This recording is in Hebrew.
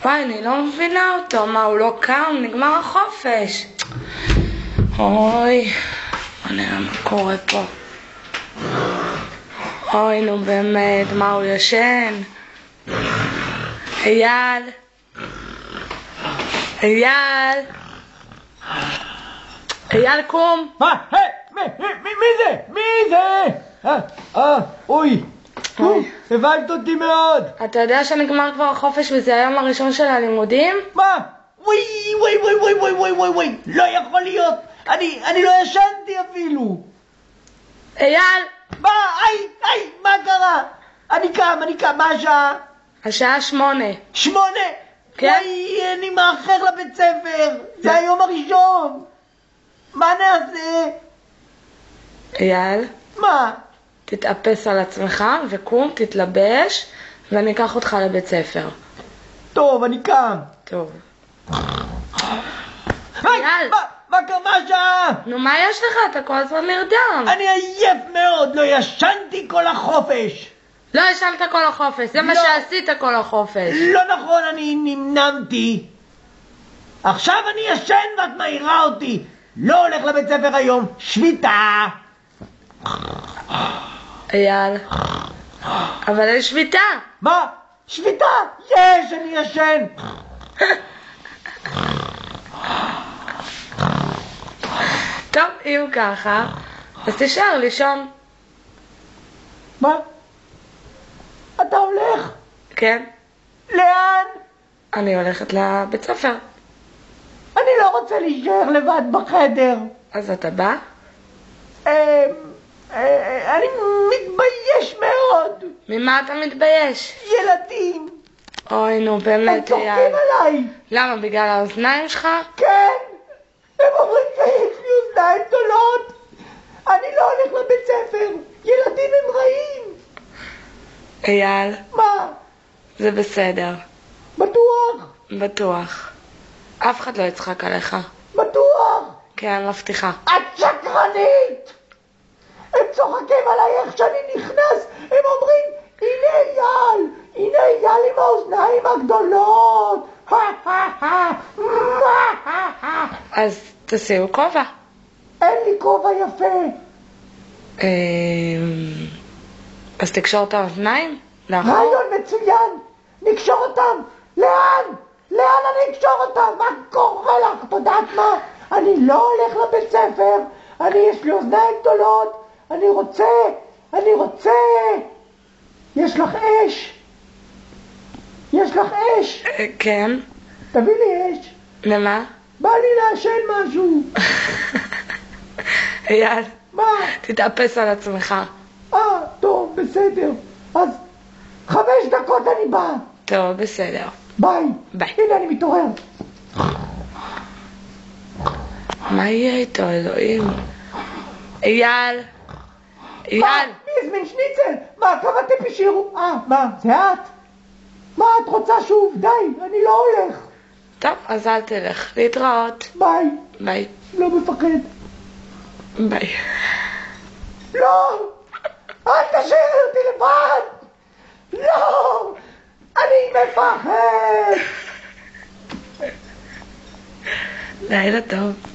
וואי, אני לא מבינה אותו. מה, הוא לא קם? נגמר החופש. אוי, בוא נראה מה קורה פה. אוי, נו באמת, מה, הוא ישן? אייל? אייל? אייל, קום. מה? מי זה? מי זה? אוי. הבנת אותי מאוד. אתה יודע שנגמר כבר החופש וזה היום הראשון של הלימודים? מה? וואי, לא יכול להיות. אני לא ישנתי אפילו. אייל! מה? מה קרה? אני קם, מה השעה? השעה 8. 8? כן? וואי, אני מאחר לבית ספר. זה היום הראשון. מה נעשה? אייל? מה? תתאפס על עצמך וקום, תתלבש ואני אקח אותך לבית ספר. טוב, אני קם. טוב. אייל! מה קרה? מה השעה? נו, מה יש לך? אתה כל הזמן נרדם. אני עייף מאוד, לא ישנתי כל החופש. לא ישנת כל החופש, זה מה שעשית כל החופש. לא נכון, אני נמנמתי. עכשיו אני ישן ואת מעירה אותי. לא הולך לבית ספר היום, שביתה. אייל, אבל יש שביתה. מה? שביתה? יש, אני ישן. טוב, אם ככה, אז תישאר לישון. מה? אתה הולך? כן, לאן? אני הולכת לבית ספר. אני לא רוצה להישאר לבד בחדר. אז אתה בא? אני מתבייש מאוד. ממה אתה מתבייש? ילדים. אוי, נו, הם באמת, צוחקים אייל. עליי. למה, בגלל האוזניים שלך? כן. הם אומרים שיש לי אוזניים גדולות. אני לא הולך לבית ספר. ילדים הם רעים. אייל, מה? זה בסדר. בטוח? בטוח. אף אחד לא יצחק עליך. בטוח? כן, מבטיחה. את שקרנית! הם צוחקים עליי איך שאני נכנס, הם אומרים, הנה אייל עם האוזניים הגדולות. אז תשימו כובע. אין לי כובע יפה. אז תקשור את האוזניים? לאחור? רעיון מצוין. נקשור אותם. לאן? לאן אני אקשור אותם? מה קורה לך? את יודעת מה? אני לא הולך לבית ספר. יש לי אוזניים גדולות. אני רוצה. יש לך אש? יש לך אש? כן. תביא לי אש. למה? בא לי לעשן משהו. אייל, מה? תתאפס על עצמך. טוב, בסדר. אז 5 דקות אני בא. טוב, בסדר. ביי. ביי. הנה אני מתעורר. מה יהיה איתו, אלוהים? אייל! אייל! מי הזמין שניצל? מה, כמה טיפ השאירו? מה, זה את? מה את רוצה שוב? די, אני לא הולך. טוב, אז אל תלך. להתראות. ביי. ביי. לא מפחד. ביי. לא! אל תשאירי אותי לבד! לא! אני מפחד! לילה טוב.